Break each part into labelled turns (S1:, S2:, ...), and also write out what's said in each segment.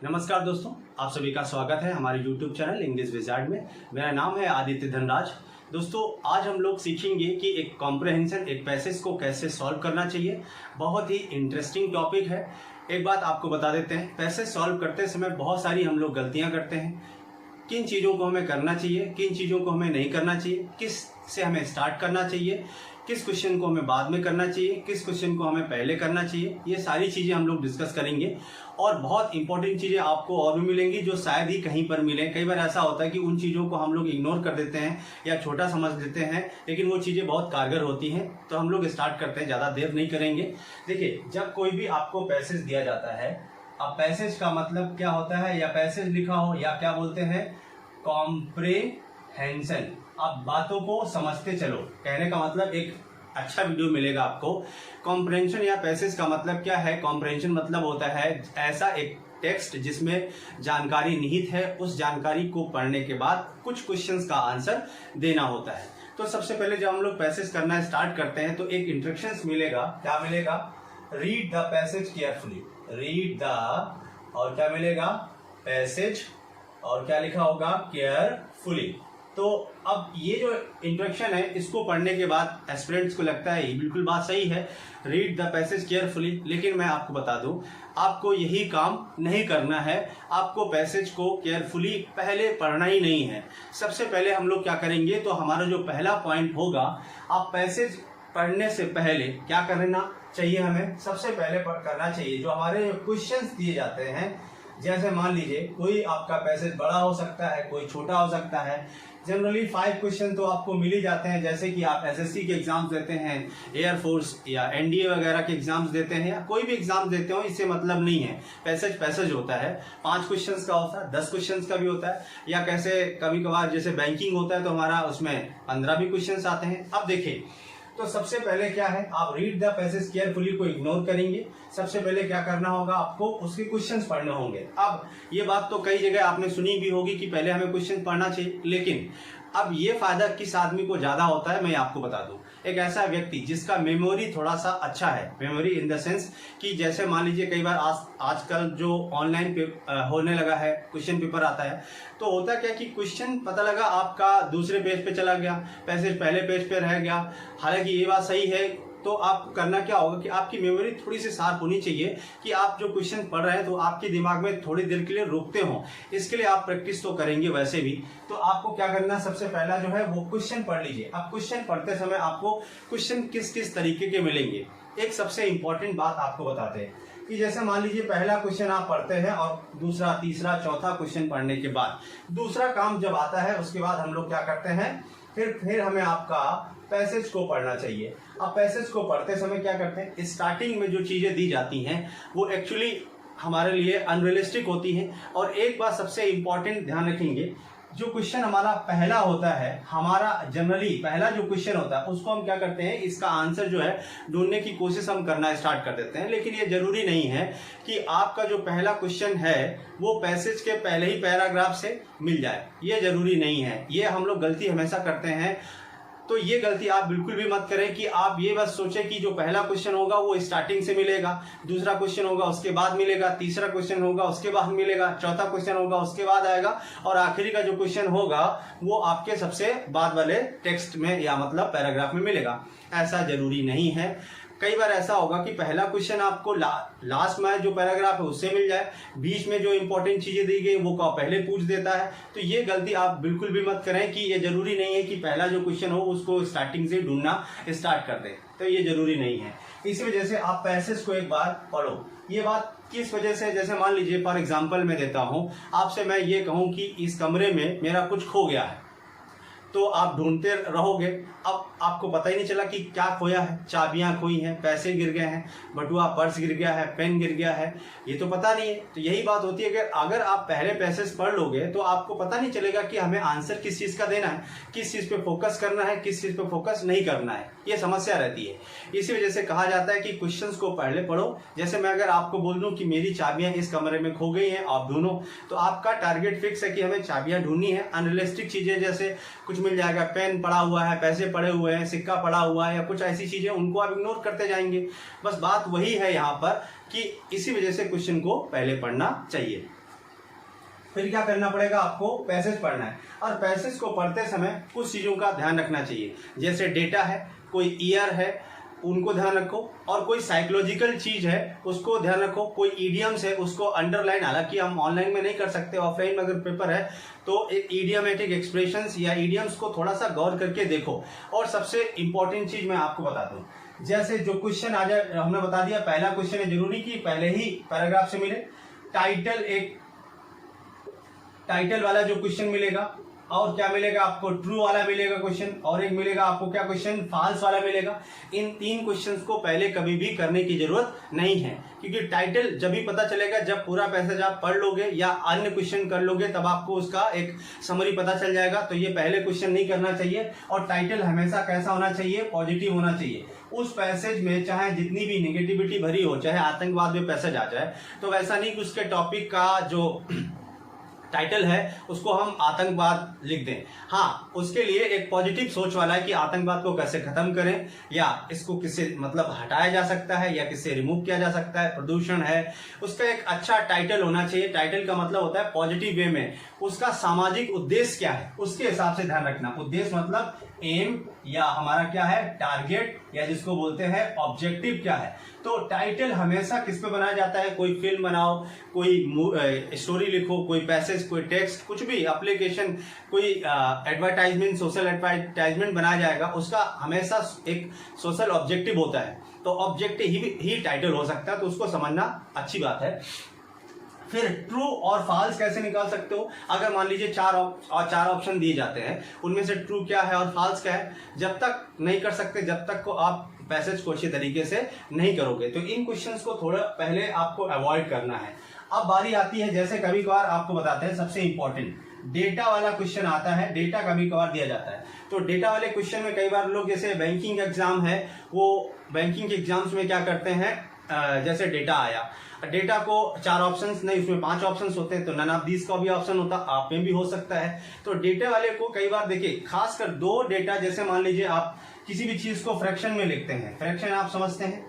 S1: नमस्कार दोस्तों, आप सभी का स्वागत है हमारे YouTube चैनल इंग्लिश विजार्ड में। मेरा नाम है आदित्य धनराज। दोस्तों, आज हम लोग सीखेंगे कि एक कॉम्प्रहेंशन, एक पैसेज को कैसे सॉल्व करना चाहिए। बहुत ही इंटरेस्टिंग टॉपिक है। एक बात आपको बता देते हैं, पैसेज सॉल्व करते समय बहुत सारी हम लोग गलतियां करते हैं। किन चीज़ों को हमें करना चाहिए, किन चीज़ों को हमें नहीं करना चाहिए, किस से हमें स्टार्ट करना चाहिए, किस क्वेश्चन को हमें बाद में करना चाहिए, किस क्वेश्चन को हमें पहले करना चाहिए, ये सारी चीज़ें हम लोग डिस्कस करेंगे। और बहुत इंपॉर्टेंट चीज़ें आपको और भी मिलेंगी जो शायद ही कहीं पर मिलें। कई बार ऐसा होता है कि उन चीज़ों को हम लोग इग्नोर कर देते हैं या छोटा समझ देते हैं, लेकिन वो चीज़ें बहुत कारगर होती हैं। तो हम लोग स्टार्ट करते हैं, ज़्यादा देर नहीं करेंगे। देखिए, जब कोई भी आपको पैसेज दिया जाता है, अब पैसेज का मतलब क्या होता है, या पैसेज लिखा हो या क्या बोलते हैं, कॉम्प्रहेंशन। आप बातों को समझते चलो, कहने का मतलब एक अच्छा वीडियो मिलेगा आपको। कॉम्प्रहेंशन या पैसेज का मतलब क्या है? कॉम्प्रहेंशन मतलब होता है ऐसा एक टेक्स्ट जिसमें जानकारी निहित है, उस जानकारी को पढ़ने के बाद कुछ क्वेश्चंस का आंसर देना होता है। तो सबसे पहले जब हम लोग पैसेज करना स्टार्ट करते हैं तो एक इंस्ट्रक्शंस मिलेगा। क्या मिलेगा? Read the passage carefully. Read the, और क्या मिलेगा? पैसेज, और क्या लिखा होगा? केयरफुली। तो अब ये जो इंट्रोडक्शन है, इसको पढ़ने के बाद एस्पिरेंट्स को लगता है ये बिल्कुल बात सही है, रीड द पैसेज केयरफुली। लेकिन मैं आपको बता दूं, आपको यही काम नहीं करना है। आपको पैसेज को केयरफुली पहले पढ़ना ही नहीं है। सबसे पहले हम लोग क्या करेंगे, तो हमारा जो पहला पॉइंट होगा, आप पैसेज पढ़ने से पहले क्या करना चाहिए, हमें सबसे पहले करना चाहिए जो हमारे क्वेश्चंस दिए जाते हैं। जैसे मान लीजिए कोई आपका पैसेज बड़ा हो सकता है, कोई छोटा हो सकता है। जनरली 5 क्वेश्चन तो आपको मिल ही जाते हैं। जैसे कि आप एसएससी के एग्जाम्स देते हैं, एयरफोर्स या एनडीए वगैरह के एग्जाम्स देते हैं, या कोई भी एग्जाम देते हो, इससे मतलब नहीं है। पैसेज होता है, 5 क्वेश्चंस का होता है, 10 क्वेश्चंस का भी होता है, या कैसे कभी कभार जैसे बैंकिंग होता है तो हमारा उसमें 15 भी क्वेश्चंस आते हैं। अब देखिए, तो सबसे पहले क्या है, आप रीड द पैसेज केयरफुली को इग्नोर करेंगे। सबसे पहले क्या करना होगा, आपको उसके क्वेश्चंस पढ़ने होंगे। अब ये बात तो कई जगह आपने सुनी भी होगी कि पहले हमें क्वेश्चन पढ़ना चाहिए, लेकिन अब ये फायदा किस आदमी को ज्यादा होता है मैं आपको बता दूं। एक ऐसा व्यक्ति जिसका मेमोरी थोड़ा सा अच्छा है, मेमोरी इन द सेंस कि जैसे मान लीजिए कई बार आजकल जो ऑनलाइन होने लगा है, क्वेश्चन पेपर आता है, तो होता क्या कि क्वेश्चन पता लगा आपका दूसरे पेज पे चला गया, पैसेज पहले पेज पे रह गया। हालांकि ये बात सही है, तो आप करना क्या होगा कि आपकी मेमोरी थोड़ी सी शार्प होनी चाहिए कि आप जो क्वेश्चन पढ़ रहे हैं तो आपके दिमाग में थोड़ी देर के लिए रुकते हो। इसके लिए आप प्रैक्टिस तो करेंगे वैसे भी। तो आपको क्या करना, सबसे पहला जो है वो क्वेश्चन पढ़ लीजिए। अब क्वेश्चन पढ़ते समय आपको क्वेश्चन किस किस तरीके के मिलेंगे, एक सबसे इंपॉर्टेंट बात आपको बताते हैं कि जैसे मान लीजिए पहला क्वेश्चन आप पढ़ते हैं और दूसरा, तीसरा, चौथा क्वेश्चन पढ़ने के बाद दूसरा काम जब आता है, उसके बाद हम लोग क्या करते हैं, फिर हमें आपका पैसेज को पढ़ना चाहिए। अब पैसेज को पढ़ते समय क्या करते हैं, स्टार्टिंग में जो चीजें दी जाती हैं वो एक्चुअली हमारे लिए अनरियलिस्टिक होती हैं। और एक बात सबसे इंपॉर्टेंट ध्यान रखेंगे, जो क्वेश्चन हमारा पहला होता है, हमारा जनरली पहला जो क्वेश्चन होता है उसको हम क्या करते हैं, इसका आंसर जो है ढूंढने की कोशिश हम करना स्टार्ट कर देते हैं। लेकिन ये जरूरी नहीं है कि आपका जो पहला क्वेश्चन है वो पैसेज के पहले ही पैराग्राफ से मिल जाए, ये जरूरी नहीं है। ये हम लोग गलती हमेशा करते हैं। तो ये गलती आप बिल्कुल भी मत करें कि आप ये बस सोचें कि जो पहला क्वेश्चन होगा वो स्टार्टिंग से मिलेगा, दूसरा क्वेश्चन होगा उसके बाद मिलेगा, तीसरा क्वेश्चन होगा उसके बाद मिलेगा, चौथा क्वेश्चन होगा उसके बाद आएगा, और आखिरी का जो क्वेश्चन होगा वो आपके सबसे बाद वाले टेक्स्ट में या मतलब पैराग्राफ में मिलेगा। ऐसा जरूरी नहीं है। कई बार ऐसा होगा कि पहला क्वेश्चन आपको लास्ट में जो पैराग्राफ है उससे मिल जाए, बीच में जो इंपॉर्टेंट चीजें दी गई वो पहले पूछ देता है। तो ये गलती आप बिल्कुल भी मत करें कि ये जरूरी नहीं है कि पहला जो क्वेश्चन हो उसको स्टार्टिंग से ढूंढना स्टार्ट कर दें, तो ये जरूरी नहीं है। इसी वजह से आप पैसेज को एक बार पढ़ो। ये बात किस वजह से, जैसे मान लीजिए फॉर एग्जाम्पल मैं देता हूं आपसे, मैं ये कहूं कि इस कमरे में मेरा कुछ खो गया है, तो आप ढूंढते रहोगे। अब आपको पता ही नहीं चला कि क्या खोया है, चाबियां खोई हैं, पैसे गिर गए हैं, बटुआ पर्स गिर गया है, पेन गिर गया है, ये तो पता नहीं है। तो यही बात होती है कि अगर आप पहले पैसेज पढ़ लोगे तो आपको पता नहीं चलेगा कि हमें आंसर किस चीज का देना है, किस चीज पे फोकस करना है, किस चीज पे फोकस नहीं करना है। ये समस्या रहती है। इसी वजह से कहा जाता है कि क्वेश्चंस को पहले पढ़ो। जैसे मैं अगर आपको बोल दूं कि मेरी चाबियां इस कमरे में खो गई हैं, आप ढूंढो, तो आपका टारगेट फिक्स है कि हमें चाबियां ढूंढनी है। अनरियलिस्टिक चीजें जैसे कुछ मिल जाएगा, पेन पड़ा हुआ है, पैसे पड़े हुए हैं, सिक्का पड़ा हुआ है, या कुछ ऐसी चीजें, उनको आप इग्नोर करते जाएंगे। बस बात वही है यहाँ पर कि इसी वजह से क्वेश्चन को पहले पढ़ना चाहिए। फिर क्या करना पड़ेगा, आपको पैसेज पढ़ना है। और पैसेज को पढ़ते समय कुछ चीज़ों का ध्यान रखना चाहिए, जैसे डेटा है, कोई ईयर है, उनको ध्यान रखो, और कोई साइकोलॉजिकल चीज है उसको ध्यान रखो, कोई ईडियम्स है उसको अंडरलाइन, हालांकि हम ऑनलाइन में नहीं कर सकते, ऑफलाइन में अगर पेपर है तो ईडियमेटिक एक्सप्रेशंस या ईडियम्स को थोड़ा सा गौर करके देखो। और सबसे इंपॉर्टेंट चीज मैं आपको बता दूं, जैसे जो क्वेश्चन आ जाए, हमने बता दिया पहला क्वेश्चन है, जरूरी कि पहले ही पैराग्राफ से मिले। टाइटल, एक टाइटल वाला जो क्वेश्चन मिलेगा, और क्या मिलेगा आपको, ट्रू वाला मिलेगा क्वेश्चन, और एक मिलेगा आपको क्या क्वेश्चन, फॉल्स वाला मिलेगा। इन 3 क्वेश्चंस को पहले कभी भी करने की जरूरत नहीं है, क्योंकि टाइटल जब भी पता चलेगा जब पूरा पैसेज आप पढ़ लोगे या अन्य क्वेश्चन कर लोगे, तब आपको उसका एक समरी पता चल जाएगा। तो ये पहले क्वेश्चन नहीं करना चाहिए। और टाइटल हमेशा कैसा होना चाहिए, पॉजिटिव होना चाहिए। उस पैसेज में चाहे जितनी भी निगेटिविटी भरी हो, चाहे आतंकवाद में पैसेज आ जाए, तो वैसा नहीं कि उसके टॉपिक का जो टाइटल है उसको हम आतंकवाद लिख दें। हाँ, उसके लिए एक पॉजिटिव सोच वाला है कि आतंकवाद को कैसे खत्म करें, या इसको किससे मतलब हटाया जा सकता है, या किससे रिमूव किया जा सकता है, प्रदूषण है, उसका एक अच्छा टाइटल होना चाहिए। टाइटल का मतलब होता है पॉजिटिव वे में, उसका सामाजिक उद्देश्य क्या है उसके हिसाब से ध्यान रखना। उद्देश्य मतलब एम, या हमारा क्या है टारगेट, या जिसको बोलते हैं ऑब्जेक्टिव क्या है। तो टाइटल हमेशा किस पे बनाया जाता है, कोई फिल्म बनाओ, कोई स्टोरी लिखो, कोई पैसेज, कोई टेक्स्ट, कुछ भी एप्लीकेशन, कोई एडवर्टाइजमेंट, सोशल एडवर्टाइजमेंट बनाया जाएगा, उसका हमेशा एक सोशल ऑब्जेक्टिव होता है। तो ऑब्जेक्टिव ही टाइटल हो सकता है, तो उसको समझना अच्छी बात है। फिर ट्रू और फॉल्स कैसे निकाल सकते हो, अगर मान लीजिए चार ऑप्शन दिए जाते हैं, उनमें से ट्रू क्या है और फॉल्स क्या है, जब तक नहीं कर सकते जब तक को आप पैसेज को अच्छी तरीके से नहीं करोगे। तो इन क्वेश्चंस को थोड़ा पहले आपको अवॉइड करना है। अब बारी आती है, जैसे कभी कभार आपको बताते हैं सबसे इंपॉर्टेंट डेटा वाला क्वेश्चन आता है, डेटा कभी कभार दिया जाता है। तो डेटा वाले क्वेश्चन में कई बार लोग, जैसे बैंकिंग एग्जाम है, वो बैंकिंग के एग्जाम्स में क्या करते हैं, जैसे डेटा आया, डेटा को 4 ऑप्शंस नहीं, उसमें 5 ऑप्शंस होते हैं, तो नन ऑफ दीज का भी ऑप्शन होता, आप में भी हो सकता है। तो डेटा वाले को कई बार देखिए, खासकर 2 डेटा, जैसे मान लीजिए आप किसी भी चीज को फ्रैक्शन में लिखते हैं, फ्रैक्शन आप समझते हैं,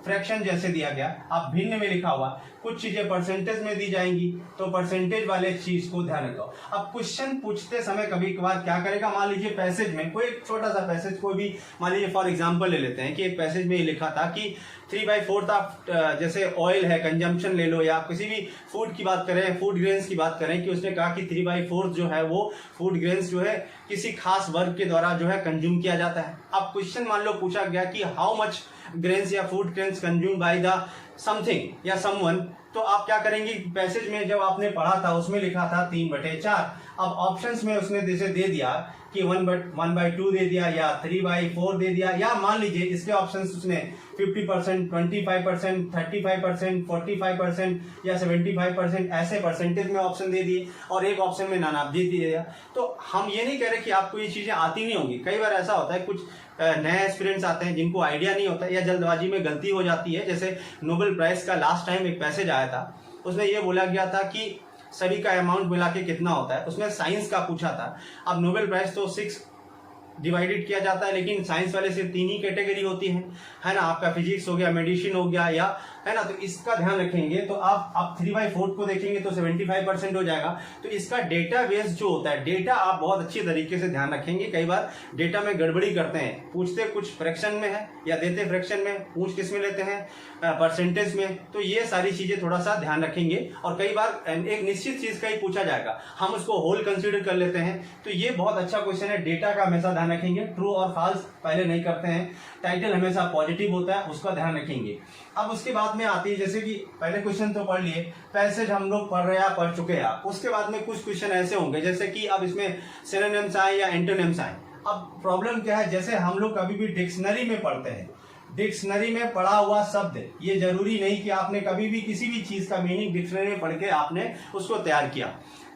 S1: फ्रैक्शन जैसे दिया गया, आप भिन्न में लिखा हुआ, कुछ चीजें परसेंटेज में दी जाएंगी, तो परसेंटेज वाले चीज को ध्यान रखो। अब क्वेश्चन पूछते समय कभी कभार क्या करेगा, मान लीजिए पैसेज में कोई एक छोटा सा पैसेज, कोई भी मान लीजिए फॉर एग्जांपल ले लेते हैं कि एक पैसेज में ये लिखा था कि 3/4 ऑफ, जैसे ऑयल है, कंजम्पशन ले लो, या किसी भी फूड की बात करें, फूड ग्रेन्स की बात करें, कि उसने कहा कि 3/4 जो है वो फूड ग्रेन्स जो है किसी खास वर्ग के द्वारा जो है कंज्यूम किया जाता है। अब क्वेश्चन मान लो पूछा गया कि हाउ मच ग्रेन्स या food grains consume by the something या समवन, तो आप क्या करेंगे, पैसेज में जब आपने पढ़ा था उसमें लिखा था 3/4, अब ऑप्शंस में उसने जैसे दे दिया कि 1/2 दे दिया, या 3/4 दे दिया, या मान लीजिए इसके ऑप्शंस उसने 50%, 25%, 35%, 45% या 75% ऐसे परसेंटेज में ऑप्शन दे दिए, और एक ऑप्शन में नानाबजी दे दिया। तो हम ये नहीं कह रहे कि आपको ये चीजें आती नहीं होंगी, कई बार ऐसा होता है, कुछ नए एस्पिरेंट्स आते हैं जिनको आइडिया नहीं होता, या जल्दबाजी में गलती हो जाती है। जैसे नोबेल प्राइज का लास्ट टाइम एक पैसेज आया था, उसमें ये बोला गया था कि सभी का अमाउंट मिला के कितना होता है, उसमें साइंस का पूछा था। अब नोबेल प्राइज तो 6 डिवाइडेड किया जाता है, लेकिन साइंस वाले सिर्फ 3 ही कैटेगरी होती है ना, आपका फिजिक्स हो गया, मेडिसिन हो गया, या है ना, तो इसका ध्यान रखेंगे। तो आप 3/4 को देखेंगे तो 75% हो जाएगा। तो इसका डेटा बेस जो होता है, डेटा आप बहुत अच्छी तरीके से ध्यान रखेंगे। कई बार डेटा में गड़बड़ी करते हैं, पूछते कुछ फ्रैक्शन में है या देते फ्रैक्शन में, पूछ किस में लेते हैं, परसेंटेज में। तो ये सारी चीजें थोड़ा सा ध्यान रखेंगे। और कई बार एक निश्चित चीज का ही पूछा जाएगा, हम उसको होल कंसिडर कर लेते हैं। तो ये बहुत अच्छा क्वेश्चन है, डेटा का हमेशा ध्यान रखेंगे, ट्रू और फॉल्स पहले नहीं करते हैं, टाइटल हमेशा पॉजिटिव होता है, उसका ध्यान रखेंगे। अब उसके बाद में आती है, जैसे कि पहले क्वेश्चन तो पढ़ लिए, पैसेज हम लोग पढ़ चुके हैं। उसके बाद में कुछ क्वेश्चन ऐसे होंगे जैसे कि अब इसमें सिनोनिम्स आए या एंटोनिम्स आए। अब प्रॉब्लम क्या है, जैसे हम लोग कभी भी डिक्शनरी में पढ़ते हैं, डिक्शनरी में पढ़ा हुआ शब्द, ये जरूरी नहीं कि आपने कभी भी किसी भी चीज का मीनिंग डिक्शनरी में पढ़ के आपने उसको तैयार किया।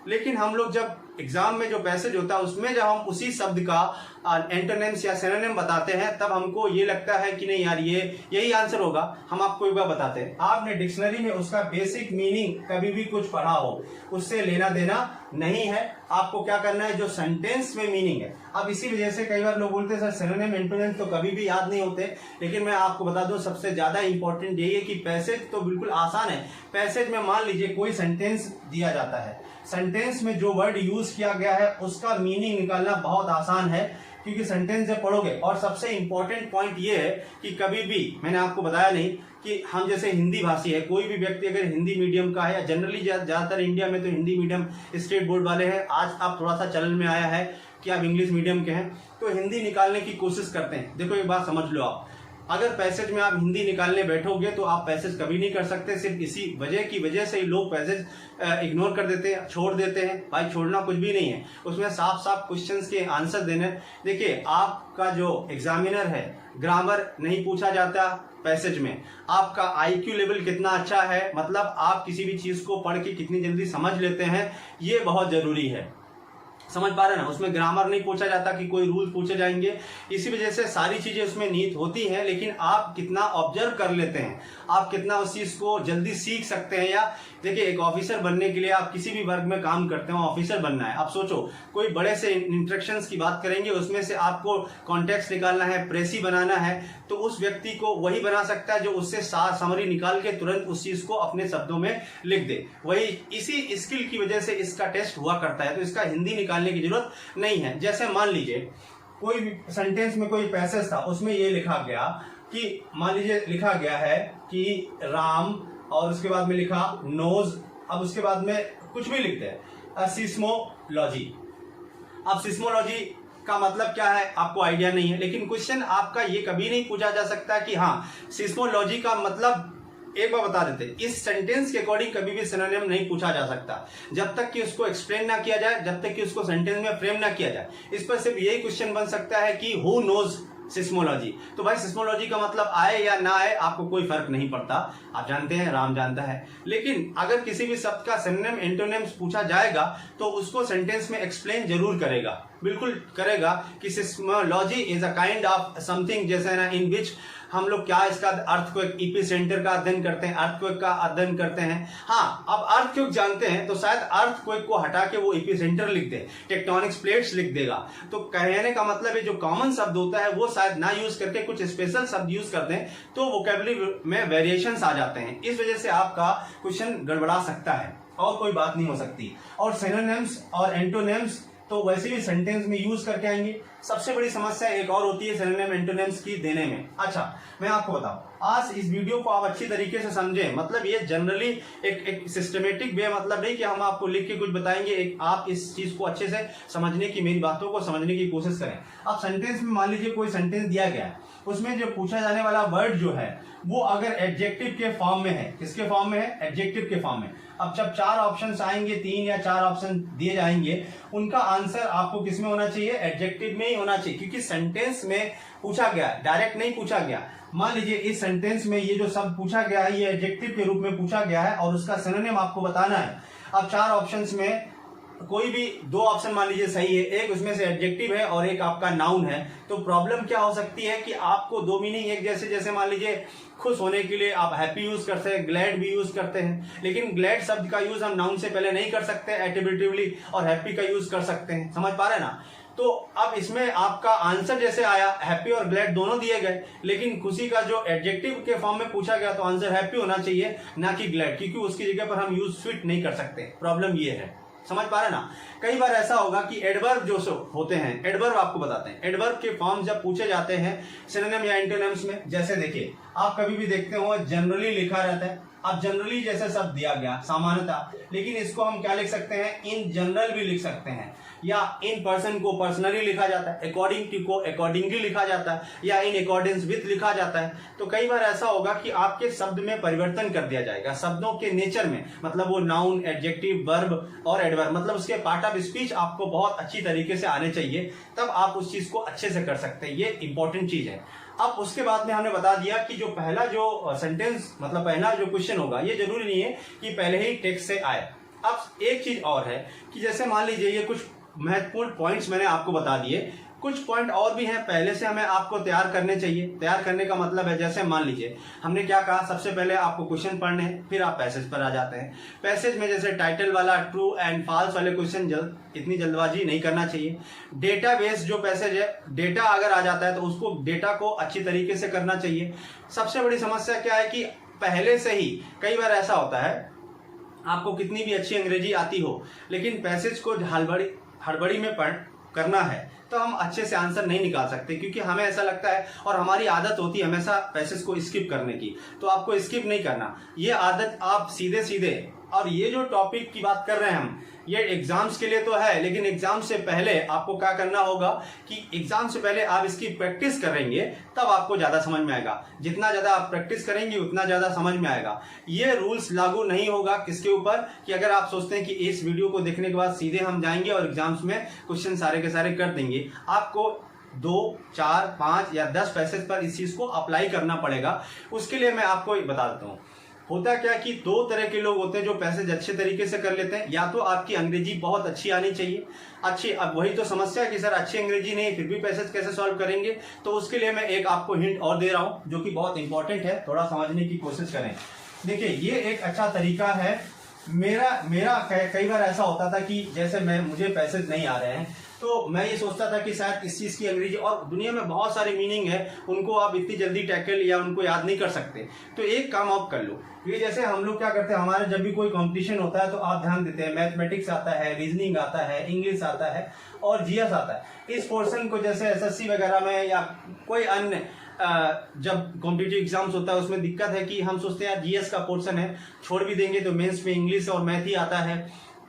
S1: लेकिन हम लोग जब एग्जाम में जो पैसेज होता है उसमें जब हम उसी शब्द का एंटोनिम्स या सिनोनिम बताते हैं तब हमको ये लगता है कि नहीं यार ये यही आंसर होगा। हम आपको एक बार बताते हैं, आपने डिक्शनरी में उसका बेसिक मीनिंग कभी भी कुछ पढ़ा हो, उससे लेना देना नहीं है। आपको क्या करना है, जो सेंटेंस में मीनिंग है। अब इसी वजह से कई बार लोग बोलते हैं सर सिनोनिम एंटोनिम तो कभी भी याद नहीं होते, लेकिन मैं आपको बता दूं सबसे ज्यादा इंपॉर्टेंट यही है कि पैसेज तो बिल्कुल आसान है। पैसेज में मान लीजिए कोई सेंटेंस दिया जाता है, सेंटेंस में जो वर्ड यूज किया गया है उसका मीनिंग निकालना बहुत आसान है, क्योंकि सेंटेंस जब पढ़ोगे। और सबसे इंपॉर्टेंट पॉइंट ये है कि कभी भी, मैंने आपको बताया नहीं कि हम जैसे हिंदी भाषी है, कोई भी व्यक्ति अगर हिंदी मीडियम का है, या जनरली ज्यादातर इंडिया में तो हिंदी मीडियम स्टेट बोर्ड वाले हैं, आज अब थोड़ा सा चलन में आया है कि आप इंग्लिश मीडियम के हैं, तो हिंदी निकालने की कोशिश करते हैं। देखो एक बात समझ लो, आप अगर पैसेज में आप हिंदी निकालने बैठोगे तो आप पैसेज कभी नहीं कर सकते। सिर्फ इसी वजह से ही लोग पैसेज इग्नोर कर देते हैं, छोड़ देते हैं। भाई छोड़ना कुछ भी नहीं है, उसमें साफ साफ क्वेश्चंस के आंसर देने। देखिए आपका जो एग्जामिनर है, ग्रामर नहीं पूछा जाता पैसेज में, आपका IQ लेवल कितना अच्छा है, मतलब आप किसी भी चीज को पढ़ के कितनी जल्दी समझ लेते हैं, ये बहुत जरूरी है। समझ पा रहे हैं ना, उसमें ग्रामर नहीं पूछा जाता कि कोई रूल पूछे जाएंगे, इसी वजह से सारी चीजें उसमें नीट होती हैं। लेकिन आप कितना ऑब्जर्व कर लेते हैं, आप कितना उस चीज को जल्दी सीख सकते हैं। या देखिए एक ऑफिसर बनने के लिए आप किसी भी वर्ग में काम करते हो, ऑफिसर बनना है, आप सोचो कोई बड़े से इंस्ट्रक्शंस की बात करेंगे, उसमें से आपको कॉन्टेक्स्ट निकालना है, प्रेसी बनाना है, तो उस व्यक्ति को वही बना सकता है जो उससे समरी निकाल के तुरंत उस चीज को अपने शब्दों में लिख दे। वही इसी स्किल की वजह से इसका टेस्ट हुआ करता है, तो इसका हिंदी निकालने की जरूरत नहीं है। जैसे मान लीजिए कोई भी सेंटेंस में कोई पैसेज था, उसमें ये लिखा गया कि, मान लीजिए लिखा गया है कि राम, और उसके बाद में लिखा नोज, अब उसके बाद में कुछ भी लिखते हैं सिस्मोलॉजी। अब सिस्मोलॉजी का मतलब क्या है आपको आइडिया नहीं है, लेकिन क्वेश्चन आपका ये कभी नहीं पूछा जा सकता कि हाँ सिस्मोलॉजी का मतलब, एक बार बता देते, इस सेंटेंस के अकॉर्डिंग कभी भी सिनोनिम नहीं पूछा जा सकता जब तक कि उसको एक्सप्लेन ना किया जाए, जब तक कि उसको सेंटेंस में फ्रेम ना किया जाए। इस पर सिर्फ यही क्वेश्चन बन सकता है कि हु नोज सिस्मोलॉजी। तो भाई सिस्मोलॉजी का मतलब आए या ना आए आपको कोई फर्क नहीं पड़ता, आप जानते हैं, राम जानता है। लेकिन अगर किसी भी शब्द का सिनोनिम एंटोनिम्स पूछा जाएगा तो उसको सेंटेंस में एक्सप्लेन जरूर करेगा, बिल्कुल करेगा कि seismology is a kind of something, जैसे ना इन विच हम लोग क्या इसका अर्थक्वेक एपिसेंटर का अध्ययन करते हैं, अर्थक्वेक का अध्ययन करते हैं। हाँ, अब अर्थक्वेक जानते हैं तो शायद अर्थक्वेक को हटा के वो एपिसेंटर लिख दे, टेक्टोनिक्स प्लेट्स लिख देगा। तो कहने का मतलब है जो कॉमन शब्द होता है वो शायद ना यूज करके कुछ स्पेशल शब्द यूज करते हैं, तो वोकैबुलरी में वेरिएशंस आ जाते हैं। इस वजह से आपका क्वेश्चन गड़बड़ा सकता है, और कोई बात नहीं हो सकती। और सिनोनिम्स और एंटोनिम्स तो वैसे भी सेंटेंस में यूज करके आएंगे। सबसे बड़ी समस्या एक और होती है सिनोनिम एंटोनिम्स की देने में। अच्छा मैं आपको बताऊं, आज इस वीडियो को आप अच्छी तरीके से समझें, मतलब ये जनरली एक सिस्टमेटिक वे, मतलब नहीं कि हम आपको लिख के कुछ बताएंगे, एक आप इस चीज को अच्छे से समझने की, मेरी बातों को समझने की कोशिश करें। अब सेंटेंस में मान लीजिए कोई सेंटेंस दिया गया है, उसमें जो पूछा जाने वाला वर्ड जो है वो अगर एडजेक्टिव के फॉर्म में है, किसके फॉर्म में है, एडजेक्टिव के फॉर्म में। अब जब 4 ऑप्शंस आएंगे, 3 या 4 ऑप्शन दिए जाएंगे, उनका आंसर आपको किसमें होना चाहिए, एडजेक्टिव में ही होना चाहिए, क्योंकि सेंटेंस में पूछा गया, डायरेक्ट नहीं पूछा गया। मान लीजिए इस सेंटेंस में ये जो शब्द पूछा गया है ये एडजेक्टिव के रूप में पूछा गया है और उसका सिनोनिम आपको बताना है। अब 4 ऑप्शंस में कोई भी 2 ऑप्शन मान लीजिए सही है, एक उसमें से एडजेक्टिव है और एक आपका नाउन है, तो प्रॉब्लम क्या हो सकती है कि आपको 2 मीनिंग एक जैसे मान लीजिए खुश होने के लिए आप हैप्पी यूज करते हैं, ग्लैड भी यूज करते हैं, लेकिन ग्लैड शब्द का यूज हम नाउन से पहले नहीं कर सकते एट्रिब्यूटिवली, और हैप्पी का यूज कर सकते हैं। समझ पा रहे हैं ना। तो अब इसमें आपका आंसर जैसे आया, हैप्पी और ग्लैड दोनों दिए गए, लेकिन खुशी का जो एडजेक्टिव के फॉर्म में पूछा गया तो आंसर हैप्पी होना चाहिए, ना कि ग्लैड, क्योंकि उसकी जगह पर हम यूज स्वीट नहीं कर सकते। प्रॉब्लम ये है, समझ पा रहे ना। कई बार ऐसा होगा कि एडवर्ब जो होते हैं, एडवर्ब आपको बताते हैं, एडवर्ब के फॉर्म जब पूछे जाते हैं सिनोनिम या एंटोनिम्स में, जैसे देखिए आप कभी भी देखते हो जनरली लिखा रहता है। अब जनरली जैसे शब्द दिया गया सामान्यता, लेकिन इसको हम क्या लिख सकते हैं, इन जनरल भी लिख सकते हैं, या इन पर्सन को पर्सनली लिखा जाता है, अकॉर्डिंग टू को अकॉर्डिंगली लिखा जाता है, या इन अकॉर्डेंस विथ लिखा जाता है। तो कई बार ऐसा होगा कि आपके शब्द में परिवर्तन कर दिया जाएगा, शब्दों के नेचर में, मतलब वो नाउन, एडजेक्टिव, वर्ब और एडवर्ब, मतलब उसके पार्ट ऑफ स्पीच आपको बहुत अच्छी तरीके से आने चाहिए, तब आप उस चीज को अच्छे से कर सकते हैं। ये इंपॉर्टेंट चीज है। अब उसके बाद में हमने बता दिया कि जो पहला जो सेंटेंस, मतलब पहला जो क्वेश्चन होगा, ये जरूरी नहीं है कि पहले ही टेक्स्ट से आए। अब एक चीज और है कि जैसे मान लीजिए ये कुछ महत्वपूर्ण पॉइंट्स मैंने आपको बता दिए, कुछ पॉइंट और भी हैं पहले से हमें आपको तैयार करने चाहिए। तैयार करने का मतलब है जैसे मान लीजिए हमने क्या कहा, सबसे पहले आपको क्वेश्चन पढ़ने हैं, फिर आप पैसेज पर आ जाते हैं। पैसेज में जैसे टाइटल वाला ट्रू एंड फॉल्स वाले क्वेश्चन इतनी जल्दबाजी नहीं करना चाहिए। डेटा बेस्ड जो पैसेज है, डेटा अगर आ जाता है तो उसको डेटा को अच्छी तरीके से करना चाहिए। सबसे बड़ी समस्या क्या है कि पहले से ही कई बार ऐसा होता है, आपको कितनी भी अच्छी अंग्रेजी आती हो लेकिन पैसेज को हड़बड़ी में करना है तो हम अच्छे से आंसर नहीं निकाल सकते, क्योंकि हमें ऐसा लगता है और हमारी आदत होती है हमेशा पैसेज को स्किप करने की। तो आपको स्किप नहीं करना, ये आदत आप सीधे सीधे, और ये जो टॉपिक की बात कर रहे हैं हम, ये एग्जाम्स के लिए तो है, लेकिन एग्जाम से पहले आपको क्या करना होगा कि एग्जाम से पहले आप इसकी प्रैक्टिस करेंगे तब आपको ज्यादा समझ में आएगा। जितना ज्यादा आप प्रैक्टिस करेंगे उतना ज्यादा समझ में आएगा। ये रूल्स लागू नहीं होगा किसके ऊपर कि अगर आप सोचते हैं कि इस वीडियो को देखने के बाद सीधे हम जाएंगे और एग्जाम्स में क्वेश्चन सारे के सारे कर देंगे। आपको 2, 4, 5 या 10 पैसेज पर इस चीज को अप्लाई करना पड़ेगा। उसके लिए मैं आपको बता देता हूँ, होता क्या कि 2 तरह के लोग होते हैं जो पैसेज अच्छे तरीके से कर लेते हैं। या तो आपकी अंग्रेजी बहुत अच्छी आनी चाहिए, अच्छी, अब वही तो समस्या है कि सर अच्छी अंग्रेजी नहीं फिर भी पैसेज कैसे सॉल्व करेंगे। तो उसके लिए मैं एक आपको हिंट और दे रहा हूं जो कि बहुत इंपॉर्टेंट है, थोड़ा समझने की कोशिश करें। देखिए ये एक अच्छा तरीका है। मेरा कई बार ऐसा होता था कि जैसे मुझे पैसेज नहीं आ रहे हैं तो मैं ये सोचता था कि शायद इस चीज की अंग्रेजी, और दुनिया में बहुत सारे मीनिंग है उनको आप इतनी जल्दी टैकल या उनको याद नहीं कर सकते। तो एक काम आप कर लो, ये जैसे हम लोग क्या करते हैं, हमारे जब भी कोई कंपटीशन होता है तो आप ध्यान देते हैं मैथमेटिक्स आता है, रीजनिंग आता है, इंग्लिश आता है और जीएस आता है। इस पोर्शन को जैसे एसएससी वगैरह में या कोई अन्य जब कॉम्पिटिटिव एग्जाम्स होता है उसमें दिक्कत है कि हम सोचते हैं यार जीएस का पोर्शन है, छोड़ भी देंगे तो मेंस में इंग्लिश और मैथ ही आता है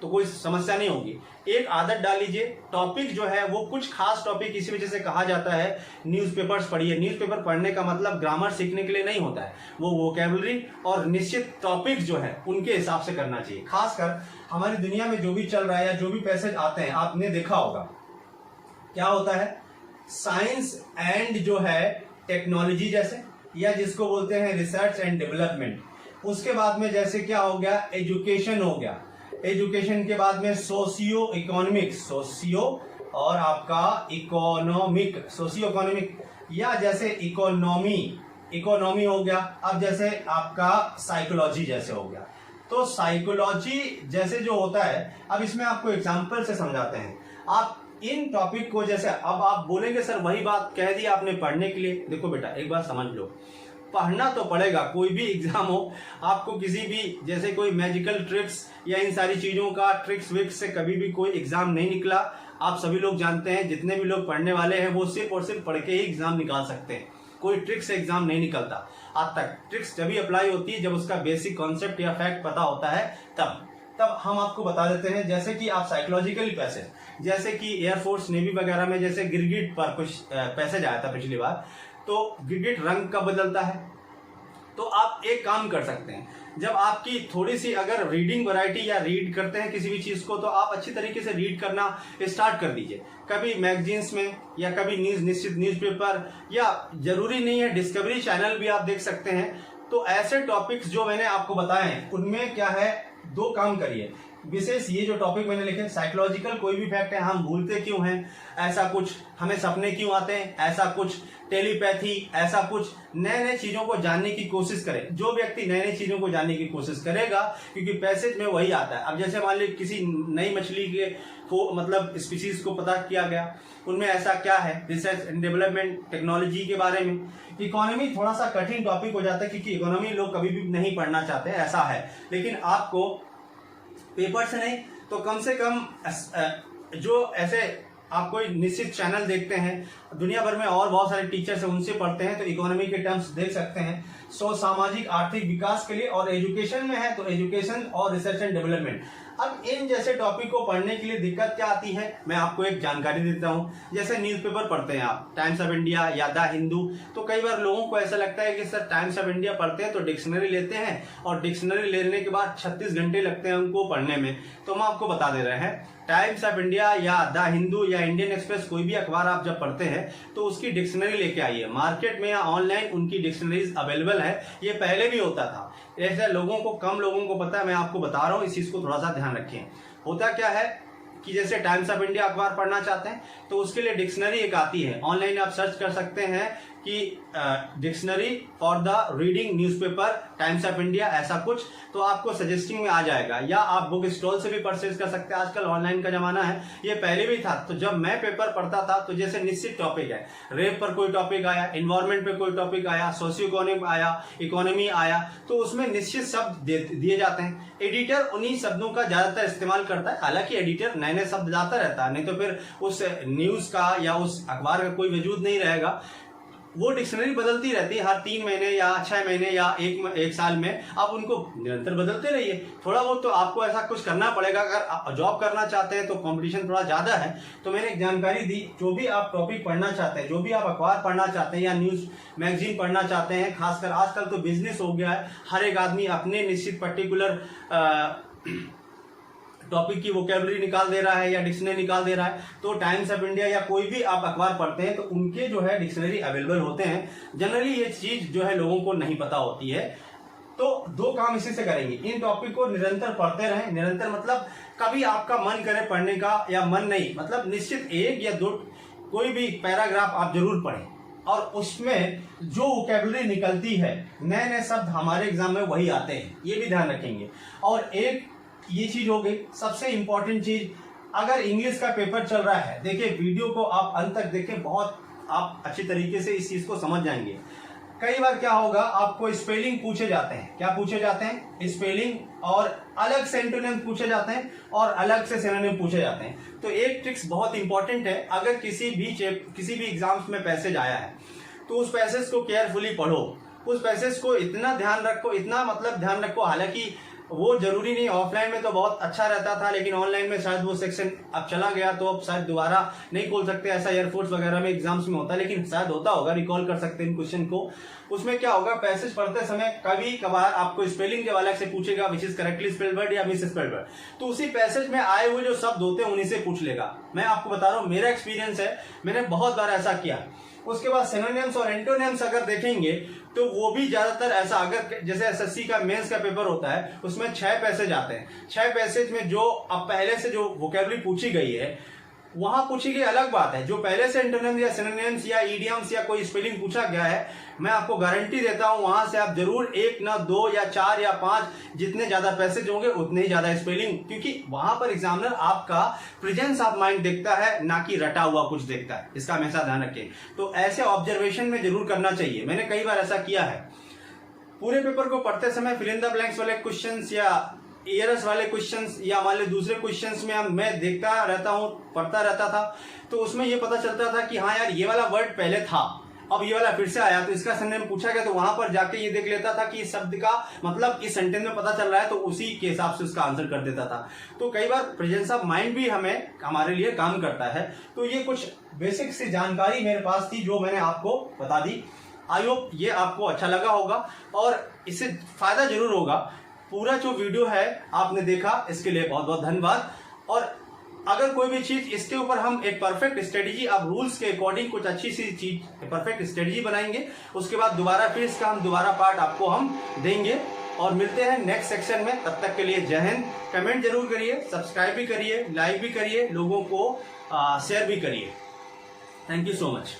S1: तो कोई समस्या नहीं होगी। एक आदत डाल लीजिए, टॉपिक जो है वो कुछ खास टॉपिक इसी वजह से कहा जाता है न्यूज़पेपर्स पढ़िए। न्यूज़पेपर पढ़ने का मतलब ग्रामर सीखने के लिए नहीं होता है, वो वोकैबुलरी और निश्चित टॉपिक जो है उनके हिसाब से करना चाहिए। खासकर हमारी दुनिया में जो भी चल रहा है या जो भी पैसेज आते हैं आपने देखा होगा क्या होता है, साइंस एंड जो है टेक्नोलॉजी जैसे, या जिसको बोलते हैं रिसर्च एंड डेवलपमेंट। उसके बाद में जैसे क्या हो गया, एजुकेशन हो गया। एजुकेशन के बाद में सोशियो इकोनॉमिक, सोशियो और आपका इकोनॉमिक, सोशियो इकोनॉमिक, या जैसे इकोनॉमी हो गया। अब जैसे आपका साइकोलॉजी जैसे हो गया। तो साइकोलॉजी जैसे जो होता है, अब इसमें आपको एग्जांपल से समझाते हैं। आप इन टॉपिक को जैसे, अब आप बोलेंगे सर वही बात कह दी आपने पढ़ने के लिए। देखो बेटा एक बात समझ लो, पढ़ना तो पड़ेगा, कोई भी एग्जाम हो आपको किसी भी, जैसे कोई मैजिकल ट्रिक्स या इन सारी चीजों का ट्रिक्स विक्स से कभी भी कोई एग्जाम नहीं निकला। आप सभी लोग जानते हैं, जितने भी लोग पढ़ने वाले हैं वो सिर्फ और सिर्फ पढ़ के ही एग्जाम निकाल सकते हैं, कोई ट्रिक्स से एग्जाम नहीं निकलता। आज तक ट्रिक्स जब भी अप्लाई होती है जब उसका बेसिक कॉन्सेप्ट या फैक्ट पता होता है तब हम आपको बता देते हैं। जैसे कि आप साइकोलॉजिकल पैसेज, जैसे कि एयरफोर्स नेवी वगैरह में जैसे गिरगिट पर कुछ पैसेज आया था पिछली बार, तो गिरगिट रंग कब बदलता है। तो आप एक काम कर सकते हैं, जब आपकी थोड़ी सी अगर रीडिंग वैरायटी या रीड करते हैं किसी भी चीज को, तो आप अच्छी तरीके से रीड करना स्टार्ट कर दीजिए। कभी मैगजीन्स में या कभी निश्चित न्यूज़पेपर, या जरूरी नहीं है डिस्कवरी चैनल भी आप देख सकते हैं। तो ऐसे टॉपिक्स जो मैंने आपको बताए हैं उनमें क्या है, 2 काम करिए। विशेष ये जो टॉपिक मैंने लिखे, साइकोलॉजिकल कोई भी फैक्ट है, हम भूलते क्यों हैं, ऐसा कुछ, हमें सपने क्यों आते हैं, ऐसा कुछ, टेलीपैथी, ऐसा कुछ, नए नए चीजों को जानने की कोशिश करें। जो व्यक्ति नए नए चीजों को जानने की कोशिश करेगा, क्योंकि पैसेज में वही आता है। अब जैसे मान लीजिए किसी नई मछली के मतलब स्पीसीज को पता किया गया, उनमें ऐसा क्या है, रिसर्च एंड डेवलपमेंट, टेक्नोलॉजी के बारे में। इकोनॉमी थोड़ा सा कठिन टॉपिक हो जाता है क्योंकि इकोनॉमी लोग कभी भी नहीं पढ़ना चाहते, ऐसा है। लेकिन आपको पेपर से नहीं तो कम से कम जो ऐसे आप कोई निश्चित चैनल देखते हैं, दुनिया भर में और बहुत सारे टीचर्स हैं उनसे पढ़ते हैं, तो इकोनॉमी के टर्म्स देख सकते हैं। सामाजिक आर्थिक विकास के लिए, और एजुकेशन में है तो एजुकेशन और रिसर्च एंड डेवलपमेंट। अब इन जैसे टॉपिक को पढ़ने के लिए दिक्कत क्या आती है, मैं आपको एक जानकारी देता हूं। जैसे न्यूज़पेपर पढ़ते हैं आप, टाइम्स ऑफ इंडिया या द हिंदू, तो कई बार लोगों को ऐसा लगता है कि सर टाइम्स ऑफ इंडिया पढ़ते हैं तो डिक्शनरी लेते हैं, और डिक्शनरी लेने के बाद 36 घंटे लगते हैं उनको पढ़ने में। तो हम आपको बता दे रहे हैं, टाइम्स ऑफ इंडिया या द हिंदू या इंडियन एक्सप्रेस, कोई भी अखबार आप जब पढ़ते हैं तो उसकी डिक्शनरी लेके आइए। मार्केट में या ऑनलाइन उनकी डिक्शनरीज अवेलेबल है, ये पहले भी होता था। ऐसा कम लोगों को पता है, मैं आपको बता रहा हूँ, इस चीज को थोड़ा सा ध्यान ध्यान रखें। होता क्या है कि जैसे टाइम्स ऑफ इंडिया अखबार पढ़ना चाहते हैं तो उसके लिए डिक्शनरी एक आती है, ऑनलाइन आप सर्च कर सकते हैं कि dictionary for the reading newspaper times of India, ऐसा कुछ, तो आपको सजेस्टिंग में आ जाएगा। या आप बुक स्टॉल से भी परचेज कर सकते हैं, आजकल ऑनलाइन का जमाना है, ये पहले भी था। तो जब मैं पेपर पढ़ता था तो जैसे निश्चित टॉपिक है, रेप पर कोई टॉपिक आया, इन्वायरमेंट पे कोई टॉपिक आया, सोशियो इकोनॉमिक आया, इकोनॉमी आया, तो उसमें निश्चित शब्द दिए जाते हैं। एडिटर उन्हीं शब्दों का ज्यादातर इस्तेमाल करता है, हालांकि एडिटर नए नए शब्द लाता रहता है, नहीं तो फिर उस न्यूज का या उस अखबार का कोई वजूद नहीं रहेगा। वो डिक्शनरी बदलती रहती है हर 3 महीने या 6 महीने या एक साल में, आप उनको निरंतर बदलते रहिए। थोड़ा बहुत तो आपको ऐसा कुछ करना पड़ेगा, अगर जॉब करना चाहते हैं तो कंपटीशन थोड़ा ज़्यादा है। तो मैंने एक जानकारी दी, जो भी आप टॉपिक पढ़ना चाहते हैं, जो भी आप अखबार पढ़ना चाहते हैं या न्यूज़ मैगजीन पढ़ना चाहते हैं, खासकर आजकल तो बिजनेस हो गया है, हर एक आदमी अपने निश्चित पर्टिकुलर टॉपिक की वोकेबलरी निकाल दे रहा है या डिक्शनरी निकाल दे रहा है। तो टाइम्स ऑफ इंडिया या कोई भी आप अखबार पढ़ते हैं तो उनके जो है डिक्शनरी अवेलेबल होते हैं। जनरली ये चीज जो है लोगों को नहीं पता होती है। तो 2 काम इसी से करेंगे, इन टॉपिक को निरंतर पढ़ते रहें। निरंतर मतलब कभी आपका मन करे पढ़ने का या मन नहीं, मतलब निश्चित 1 या 2 कोई भी पैराग्राफ आप जरूर पढ़ें, और उसमें जो वोकेबलरी निकलती है, नए नए शब्द हमारे एग्जाम में वही आते हैं, ये भी ध्यान रखेंगे। और एक ये चीज हो गई सबसे इंपॉर्टेंट चीज, अगर इंग्लिश का पेपर चल रहा है, देखिए वीडियो को आप अंत तक देखें, बहुत आप अच्छी तरीके से इस चीज को समझ जाएंगे। कई बार क्या होगा, आपको स्पेलिंग पूछे जाते हैं, क्या पूछे जाते हैं, स्पेलिंग, और अलग से एंटोनिम पूछे जाते हैं और अलग से सिनोनिम पूछे जाते हैं। तो एक ट्रिक्स बहुत इंपॉर्टेंट है, अगर किसी भी एग्जाम्स में पैसेज आया है तो उस पैसेज को केयरफुली पढ़ो, उस पैसेज को इतना ध्यान रखो, इतना मतलब ध्यान रखो, हालांकि वो जरूरी नहीं, ऑफलाइन में तो बहुत अच्छा रहता था, लेकिन ऑनलाइन में शायद वो सेक्शन अब चला गया, तो अब शायद दोबारा नहीं खोल सकते, ऐसा एयरफोर्स वगैरह में एग्जाम्स में होता है, लेकिन शायद होता होगा, रिकॉल कर सकते हैं इन क्वेश्चन को। उसमें क्या होगा, पैसेज पढ़ते समय कभी कभार आपको स्पेलिंग जब अलग से पूछेगा, which is correctly spelled word या मिस स्पेल्ड वर्ड, तो उसी पैसेज में आए हुए जो शब्द होते हैं उन्हीं से पूछ लेगा। मैं आपको बता रहा हूँ, मेरा एक्सपीरियंस है, मैंने बहुत बार ऐसा किया। उसके बाद सिनोनिम्स और एंटोनिम्स अगर देखेंगे तो वो भी ज्यादातर ऐसा, अगर जैसे एसएससी का मेंस का पेपर होता है उसमें 6 पैसेज आते हैं, 6 पैसेज में जो अब पहले से जो वोकेबलरी पूछी गई है वहां पूछी गई अलग बात है, जो पहले से एंटोनिम्स या सिनोनिम्स या ईडियम्स या कोई स्पेलिंग पूछा गया है, मैं आपको गारंटी देता हूं वहां से आप जरूर 1 ना 2 या 4 या 5, जितने ज्यादा पैसेज होंगे उतने ही ज्यादा स्पेलिंग, क्योंकि वहां पर एग्जामिनर आपका प्रेजेंस ऑफ माइंड देखता है, ना कि रटा हुआ कुछ देखता है, इसका हमेशा ध्यान रखें। तो ऐसे ऑब्जर्वेशन में जरूर करना चाहिए, मैंने कई बार ऐसा किया है। पूरे पेपर को पढ़ते समय फिल इन द ब्लैंक्स वाले क्वेश्चंस या ईयर्स वाले क्वेश्चंस या वाले दूसरे क्वेश्चंस में मैं देखता रहता हूं, पढ़ता रहता था, तो उसमें ये पता चलता था कि हाँ यार ये वाला वर्ड पहले था, अब ये वाला फिर से आया, तो इसका सिनोनिम पूछा गया, तो वहां पर जाके ये देख लेता था कि इस शब्द का मतलब इस सेंटेंस में पता चल रहा है, तो उसी के हिसाब से उसका आंसर कर देता था। तो कई बार प्रेजेंस ऑफ माइंड भी हमारे लिए काम करता है। तो ये कुछ बेसिक सी जानकारी मेरे पास थी जो मैंने आपको बता दी। आई होप ये आपको अच्छा लगा होगा और इससे फायदा जरूर होगा। पूरा जो वीडियो है आपने देखा, इसके लिए बहुत बहुत धन्यवाद। और अगर कोई भी चीज इसके ऊपर हम एक परफेक्ट स्ट्रेटेजी, अब रूल्स के अकॉर्डिंग कुछ अच्छी सी चीज परफेक्ट स्ट्रेटेजी बनाएंगे, उसके बाद दोबारा फिर इसका हम दोबारा पार्ट आपको हम देंगे और मिलते हैं नेक्स्ट सेक्शन में। तब तक के लिए जय हिंद। कमेंट जरूर करिए, सब्सक्राइब भी करिए, लाइक भी करिए, लोगों को शेयर भी करिए। Thank you so much.